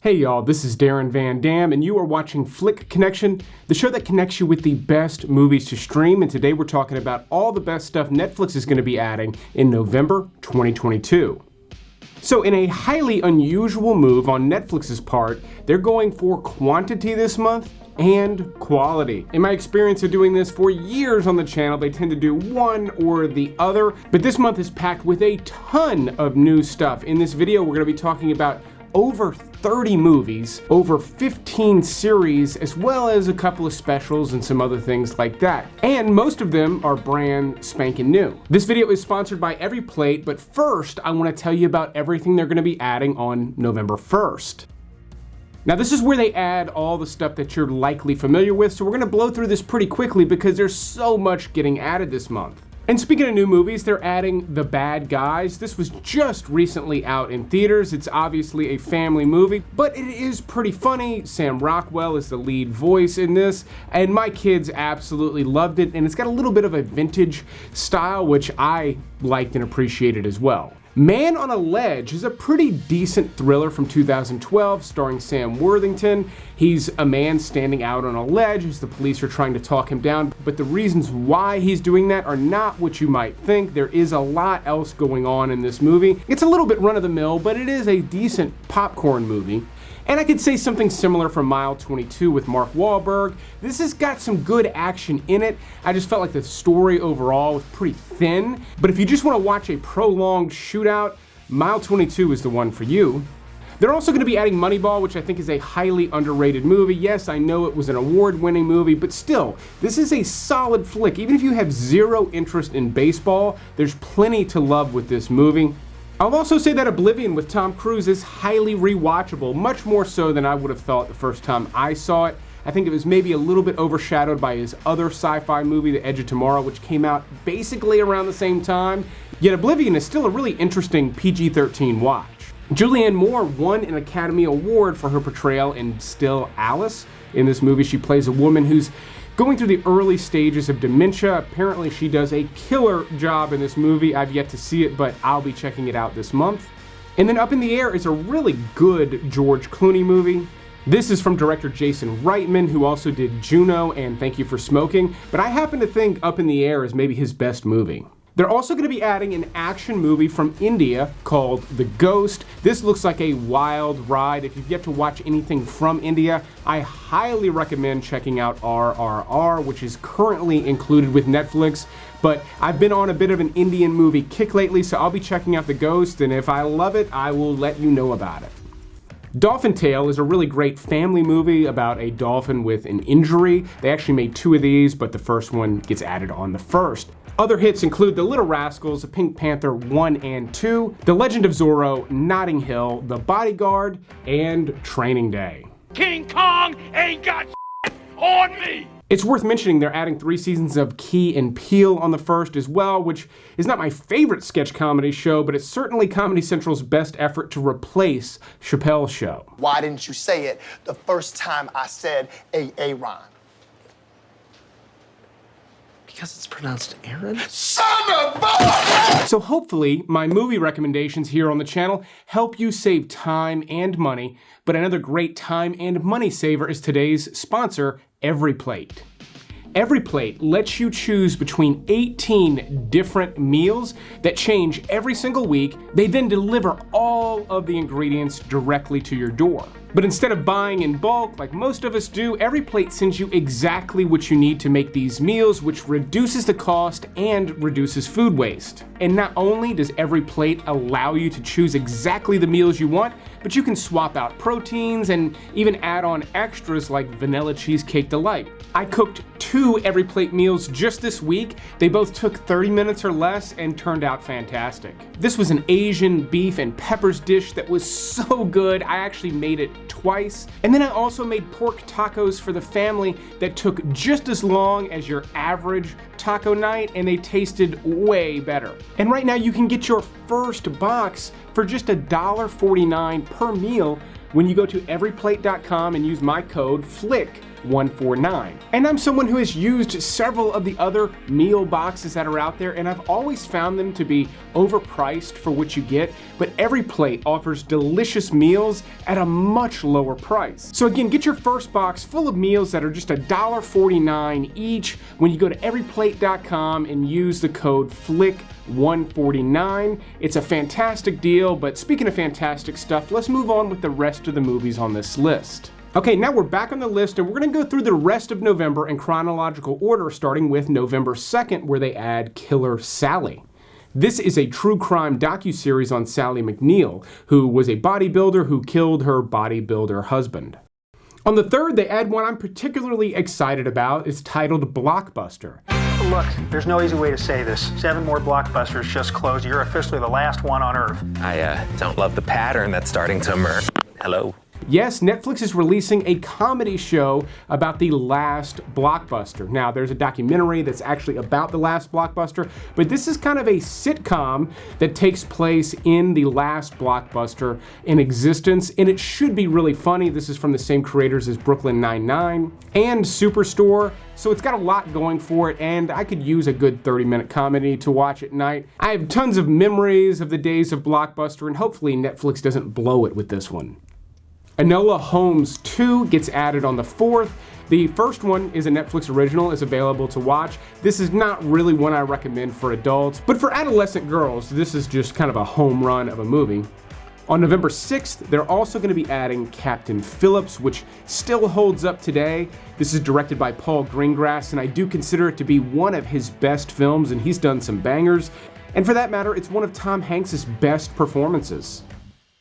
Hey y'all, this is Darren Van Dam, and you are watching Flick Connection, the show that connects you with the best movies to stream, and today we're talking about all the best stuff Netflix is going to be adding in November 2022. So in a highly unusual move on Netflix's part, they're going for quantity this month and quality. In my experience of doing this for years on the channel, they tend to do one or the other, but this month is packed with a ton of new stuff. In this video, we're going to be talking about over 30 movies, over 15 series, as well as a couple of specials and some other things like that. And most of them are brand spanking new. This video is sponsored by Every Plate, but first I want to tell you about everything they're going to be adding on November 1st. Now this is where they add all the stuff that you're likely familiar with, so we're going to blow through this pretty quickly because there's so much getting added this month. And speaking of new movies, they're adding The Bad Guys. This was just recently out in theaters. It's obviously a family movie, but it is pretty funny. Sam Rockwell is the lead voice in this, and my kids absolutely loved it, and it's got a little bit of a vintage style, which I liked and appreciated as well. Man on a Ledge is a pretty decent thriller from 2012 starring Sam Worthington. He's a man standing out on a ledge as the police are trying to talk him down, but the reasons why he's doing that are not what you might think. There is a lot else going on in this movie. It's a little bit run-of-the-mill, but it is a decent popcorn movie. And I could say something similar for Mile 22 with Mark Wahlberg. This has got some good action in it. I just felt like the story overall was pretty thin. But if you just want to watch a prolonged shootout, Mile 22 is the one for you. They're also going to be adding Moneyball, which I think is a highly underrated movie. Yes, I know it was an award-winning movie, but still, this is a solid flick. Even if you have zero interest in baseball, there's plenty to love with this movie. I'll also say that Oblivion with Tom Cruise is highly rewatchable, much more so than I would have thought the first time I saw it. I think it was maybe a little bit overshadowed by his other sci-fi movie, The Edge of Tomorrow, which came out basically around the same time. Yet Oblivion is still a really interesting PG-13 watch. Julianne Moore won an Academy Award for her portrayal in Still Alice. In this movie, she plays a woman who's going through the early stages of dementia. Apparently she does a killer job in this movie. I've yet to see it, but I'll be checking it out this month. And then Up in the Air is a really good George Clooney movie. This is from director Jason Reitman, who also did Juno and Thank You for Smoking, but I happen to think Up in the Air is maybe his best movie. They're also going to be adding an action movie from India called The Ghost. This looks like a wild ride. If you've yet to watch anything from India, I highly recommend checking out RRR, which is currently included with Netflix. But I've been on a bit of an Indian movie kick lately, so I'll be checking out The Ghost, and if I love it, I will let you know about it. Dolphin Tale is a really great family movie about a dolphin with an injury. They actually made two of these, but the first one gets added on the first. Other hits include The Little Rascals, Pink Panther 1 and 2, The Legend of Zorro, Notting Hill, The Bodyguard, and Training Day. King Kong ain't got shit on me! It's worth mentioning they're adding 3 seasons of Key and Peele on the first as well, which is not my favorite sketch comedy show, but it's certainly Comedy Central's best effort to replace Chappelle's Show. Why didn't you say it the first time I said Aaron? Because it's pronounced Aaron? Son of a... So hopefully my movie recommendations here on the channel help you save time and money, but another great time and money saver is today's sponsor, Every Plate. Every Plate lets you choose between 18 different meals that change every single week. They then deliver all of the ingredients directly to your door. But instead of buying in bulk like most of us do, Every Plate sends you exactly what you need to make these meals, which reduces the cost and reduces food waste. And not only does Every Plate allow you to choose exactly the meals you want, but you can swap out proteins and even add on extras like Vanilla Cheesecake Delight. I cooked 2 Every Plate meals just this week. They both took 30 minutes or less and turned out fantastic. This was an Asian beef and peppers dish that was so good. I actually made it twice. And then I also made pork tacos for the family that took just as long as your average taco night, and they tasted way better. And right now you can get your first box for just $1.49 per meal when you go to everyplate.com and use my code FLICK $149. And I'm someone who has used several of the other meal boxes that are out there, and I've always found them to be overpriced for what you get, but every plate offers delicious meals at a much lower price. So again, get your first box full of meals that are just $1.49 each when you go to everyplate.com and use the code FLICK149. It's a fantastic deal, but speaking of fantastic stuff, let's move on with the rest of the movies on this list. Okay, now we're back on the list, and we're going to go through the rest of November in chronological order, starting with November 2nd, where they add Killer Sally. This is a true crime docuseries on Sally McNeil, who was a bodybuilder who killed her bodybuilder husband. On the 3rd, they add one I'm particularly excited about. It's titled Blockbuster. Look, there's no easy way to say this. 7 more Blockbusters just closed. You're officially the last one on Earth. I don't love the pattern that's starting to emerge. Hello? Yes, Netflix is releasing a comedy show about the last Blockbuster. Now, there's a documentary that's actually about the last Blockbuster, but this is kind of a sitcom that takes place in the last Blockbuster in existence, and it should be really funny. This is from the same creators as Brooklyn Nine-Nine and Superstore, so it's got a lot going for it, and I could use a good 30-minute comedy to watch at night. I have tons of memories of the days of Blockbuster, and hopefully Netflix doesn't blow it with this one. Enola Holmes 2 gets added on the 4th. The first one is a Netflix original, is available to watch. This is not really one I recommend for adults, but for adolescent girls, this is just kind of a home run of a movie. On November 6th, they're also going to be adding Captain Phillips, which still holds up today. This is directed by Paul Greengrass, and I do consider it to be one of his best films, and he's done some bangers. And for that matter, it's one of Tom Hanks' best performances.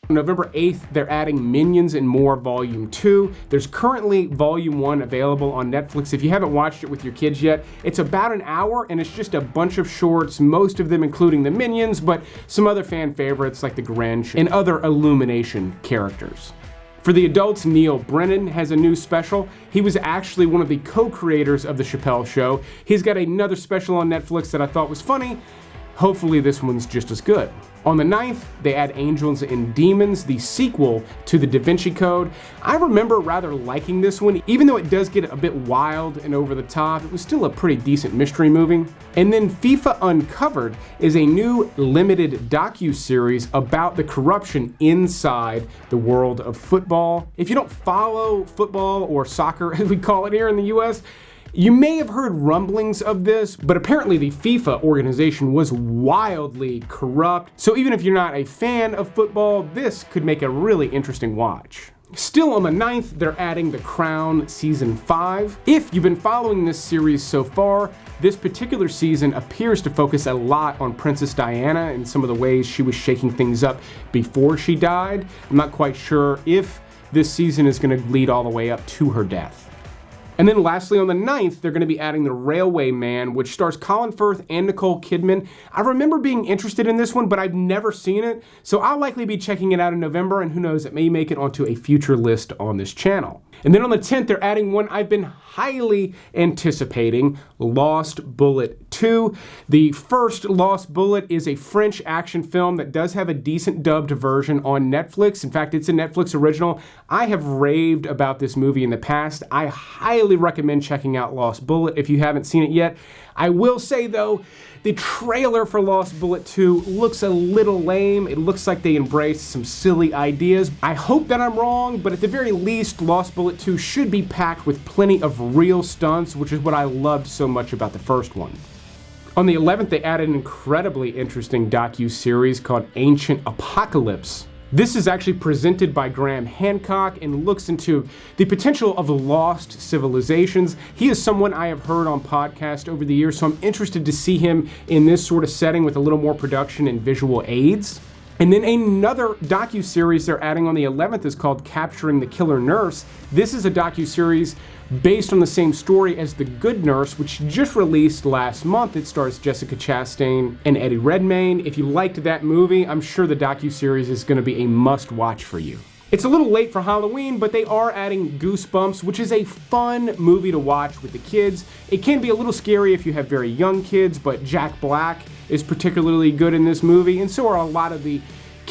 On November 8th, they're adding Minions and More Volume 2. There's currently Volume 1 available on Netflix. If you haven't watched it with your kids yet, it's about an hour and it's just a bunch of shorts, most of them including the Minions, but some other fan favorites like the Grinch and other Illumination characters. For the adults, Neil Brennan has a new special. He was actually one of the co-creators of The Chappelle Show. He's got another special on Netflix that I thought was funny. Hopefully this one's just as good. On the 9th, they add Angels and Demons, the sequel to The Da Vinci Code. I remember rather liking this one. Even though it does get a bit wild and over the top, it was still a pretty decent mystery movie. And then FIFA Uncovered is a new limited docu-series about the corruption inside the world of football. If you don't follow football or soccer, as we call it here in the US, you may have heard rumblings of this, but apparently the FIFA organization was wildly corrupt. So even if you're not a fan of football, this could make a really interesting watch. Still on the 9th, they're adding The Crown Season 5. If you've been following this series so far, this particular season appears to focus a lot on Princess Diana and some of the ways she was shaking things up before she died. I'm not quite sure if this season is going to lead all the way up to her death. And then lastly, on the 9th, they're going to be adding The Railway Man, which stars Colin Firth and Nicole Kidman. I remember being interested in this one, but I've never seen it, so I'll likely be checking it out in November, and who knows, it may make it onto a future list on this channel. And then on the 10th, they're adding one I've been highly anticipating, Lost Bullet 2. The first Lost Bullet is a French action film that does have a decent dubbed version on Netflix. In fact, it's a Netflix original. I have raved about this movie in the past. I highly recommend checking out Lost Bullet if you haven't seen it yet. I will say though, the trailer for Lost Bullet 2 looks a little lame. It looks like they embraced some silly ideas. I hope that I'm wrong, but at the very least, Lost Bullet 2 should be packed with plenty of real stunts, which is what I loved so much about the first one. On the 11th, they added an incredibly interesting docu-series called Ancient Apocalypse. This is actually presented by Graham Hancock and looks into the potential of lost civilizations. He is someone I have heard on podcasts over the years, so I'm interested to see him in this sort of setting with a little more production and visual aids. And then another docu-series they're adding on the 11th is called Capturing the Killer Nurse. This is a docu-series based on the same story as The Good Nurse, which just released last month. It stars Jessica Chastain and Eddie Redmayne. If you liked that movie, I'm sure the docu-series is going to be a must-watch for you. It's a little late for Halloween, but they are adding Goosebumps, which is a fun movie to watch with the kids. It can be a little scary if you have very young kids, but Jack Black is particularly good in this movie, and so are a lot of the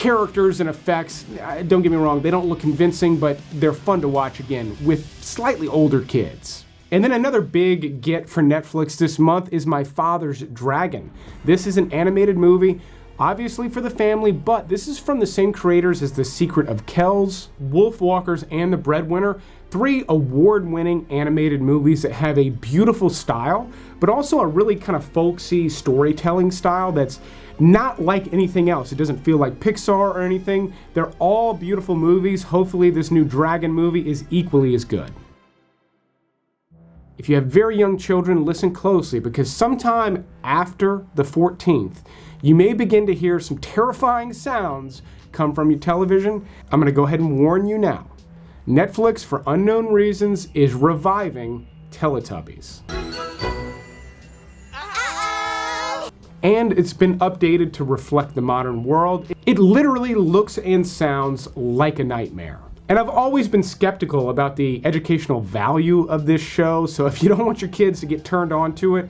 characters and effects, don't get me wrong, they don't look convincing, but they're fun to watch again with slightly older kids. And then another big get for Netflix this month is My Father's Dragon. This is an animated movie, obviously for the family, but this is from the same creators as The Secret of Kells, Wolfwalkers, and The Breadwinner. 3 award-winning animated movies that have a beautiful style, but also a really kind of folksy storytelling style that's not like anything else. It doesn't feel like Pixar or anything. They're all beautiful movies. Hopefully this new Dragon movie is equally as good. If you have very young children, listen closely, because sometime after the 14th, you may begin to hear some terrifying sounds come from your television. I'm going to go ahead and warn you now. Netflix, for unknown reasons, is reviving Teletubbies. And it's been updated to reflect the modern world. It literally looks and sounds like a nightmare. And I've always been skeptical about the educational value of this show, so if you don't want your kids to get turned on to it,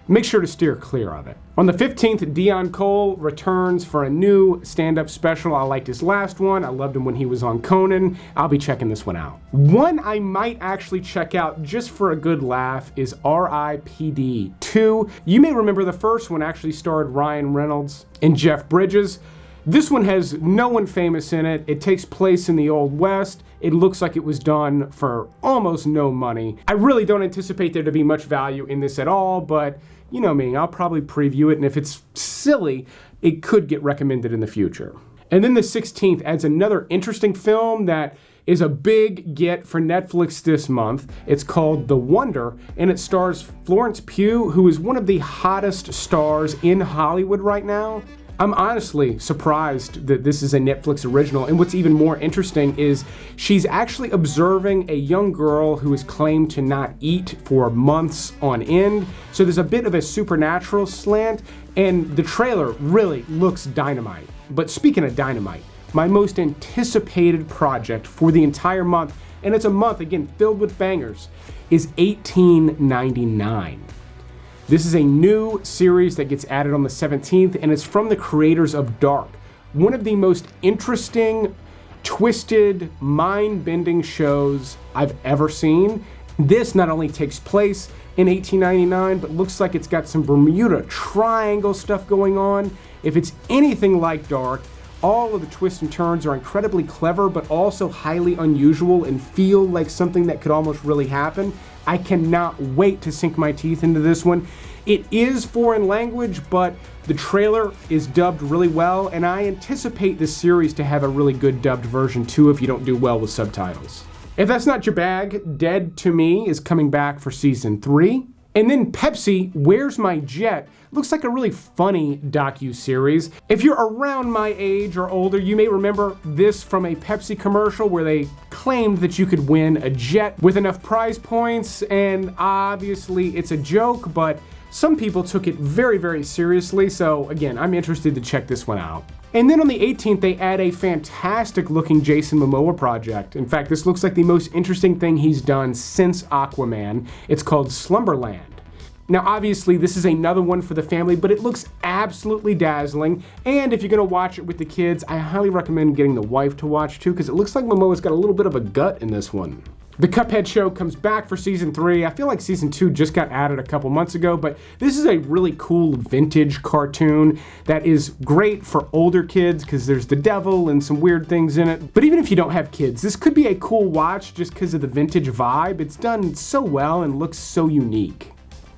make sure to steer clear of it. On the 15th, Dion Cole returns for a new stand-up special. I liked his last one. I loved him when he was on Conan. I'll be checking this one out. One I might actually check out just for a good laugh is R.I.P.D. 2. You may remember the first one actually starred Ryan Reynolds and Jeff Bridges. This one has no one famous in it. It takes place in the Old West. It looks like it was done for almost no money. I really don't anticipate there to be much value in this at all, but you know me, I'll probably preview it, and if it's silly, it could get recommended in the future. And then the 16th adds another interesting film that is a big get for Netflix this month. It's called The Wonder, and it stars Florence Pugh, who is one of the hottest stars in Hollywood right now. I'm honestly surprised that this is a Netflix original, and what's even more interesting is she's actually observing a young girl who is claimed to not eat for months on end, so there's a bit of a supernatural slant, and the trailer really looks dynamite. But speaking of dynamite, my most anticipated project for the entire month, and it's a month, again, filled with bangers, is 1899. This is a new series that gets added on the 17th, and it's from the creators of Dark, one of the most interesting, twisted, mind-bending shows I've ever seen. This not only takes place in 1899, but looks like it's got some Bermuda Triangle stuff going on. If it's anything like Dark, all of the twists and turns are incredibly clever, but also highly unusual and feel like something that could almost really happen. I cannot wait to sink my teeth into this one. It is foreign language, but the trailer is dubbed really well, and I anticipate this series to have a really good dubbed version too if you don't do well with subtitles. If that's not your bag, Dead to Me is coming back for season 3. And then Pepsi, Where's My Jet? Looks like a really funny docu-series. If you're around my age or older, you may remember this from a Pepsi commercial where they claimed that you could win a jet with enough prize points, and obviously it's a joke, but some people took it very, very seriously, so again, I'm interested to check this one out. And then on the 18th, they add a fantastic looking Jason Momoa project. In fact, this looks like the most interesting thing he's done since Aquaman. It's called Slumberland. Now, obviously, this is another one for the family, but it looks absolutely dazzling. And if you're gonna watch it with the kids, I highly recommend getting the wife to watch too, because it looks like Momoa's got a little bit of a gut in this one. The Cuphead show comes back for season 3. I feel like season 2 just got added a couple months ago, but this is a really cool vintage cartoon that is great for older kids because there's the devil and some weird things in it. But even if you don't have kids, this could be a cool watch just because of the vintage vibe. It's done so well and looks so unique.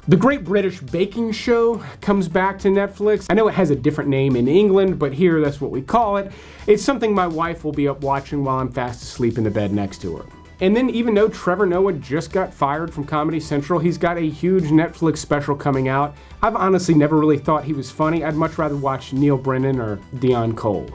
The Great British Baking Show comes back to Netflix. I know it has a different name in England, but here that's what we call it. It's something my wife will be up watching while I'm fast asleep in the bed next to her. And then even though Trevor Noah just got fired from Comedy Central, he's got a huge Netflix special coming out. I've honestly never really thought he was funny. I'd much rather watch Neil Brennan or Dion Cole.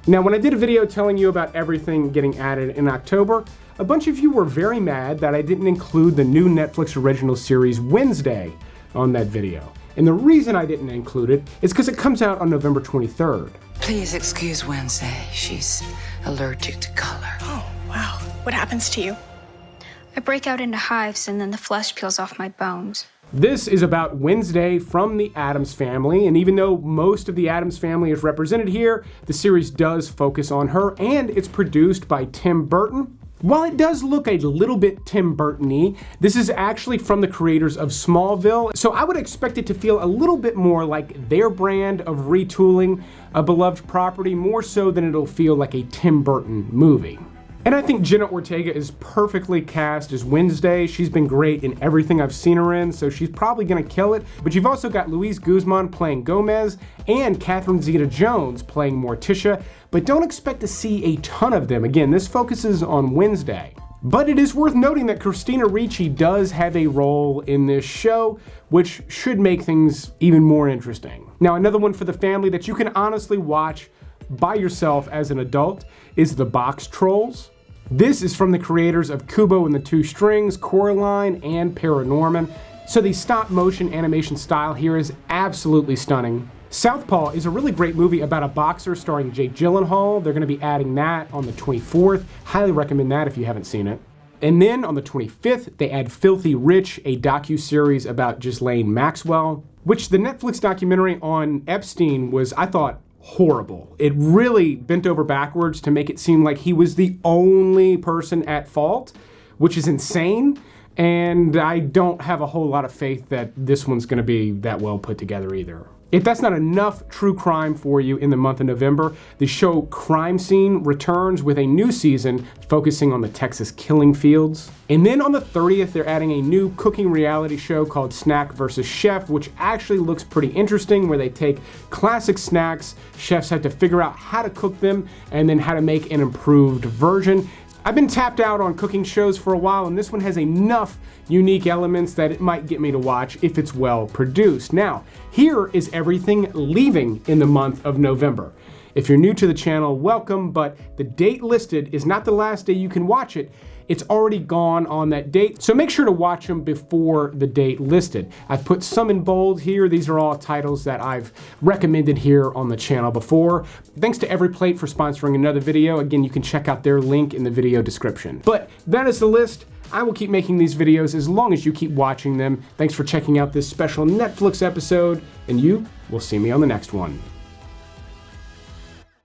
Now, when I did a video telling you about everything getting added in October, a bunch of you were very mad that I didn't include the new Netflix original series Wednesday on that video. And the reason I didn't include it is because it comes out on November 23rd. Please excuse Wednesday. She's allergic to color. Oh, wow. What happens to you? I break out into hives and then the flesh peels off my bones. This is about Wednesday from the Addams Family, and even though most of the Addams Family is represented here, the series does focus on her, and it's produced by Tim Burton. While it does look a little bit Tim Burton-y, this is actually from the creators of Smallville, so I would expect it to feel a little bit more like their brand of retooling a beloved property, more so than it'll feel like a Tim Burton movie. And I think Jenna Ortega is perfectly cast as Wednesday. She's been great in everything I've seen her in, so she's probably gonna kill it. But you've also got Luis Guzman playing Gomez and Catherine Zeta-Jones playing Morticia, but don't expect to see a ton of them. Again, this focuses on Wednesday. But it is worth noting that Christina Ricci does have a role in this show, which should make things even more interesting. Now, another one for the family that you can honestly watch by yourself as an adult is The Box Trolls. This is from the creators of Kubo and the Two Strings, Coraline, and Paranorman. So the stop motion animation style here is absolutely stunning. Southpaw is a really great movie about a boxer starring Jake Gyllenhaal. They're gonna be adding that on the 24th. Highly recommend that if you haven't seen it. And then on the 25th, they add Filthy Rich, a docu-series about Ghislaine Maxwell, which the Netflix documentary on Epstein was, I thought, horrible. It really bent over backwards to make it seem like he was the only person at fault, which is insane. And I don't have a whole lot of faith that this one's gonna be that well put together either. If that's not enough true crime for you in the month of November, the show Crime Scene returns with a new season focusing on the Texas killing fields. And then on the 30th, they're adding a new cooking reality show called Snack vs. Chef, which actually looks pretty interesting, where they take classic snacks, chefs have to figure out how to cook them, and then how to make an improved version. I've been tapped out on cooking shows for a while, and this one has enough unique elements that it might get me to watch if it's well produced. Now, here is everything leaving in the month of November. If you're new to the channel, welcome, but the date listed is not the last day you can watch it. It's already gone on that date, so make sure to watch them before the date listed. I've put some in bold here. These are all titles that I've recommended here on the channel before. Thanks to EveryPlate for sponsoring another video. Again, you can check out their link in the video description. But that is the list. I will keep making these videos as long as you keep watching them. Thanks for checking out this special Netflix episode, and you will see me on the next one.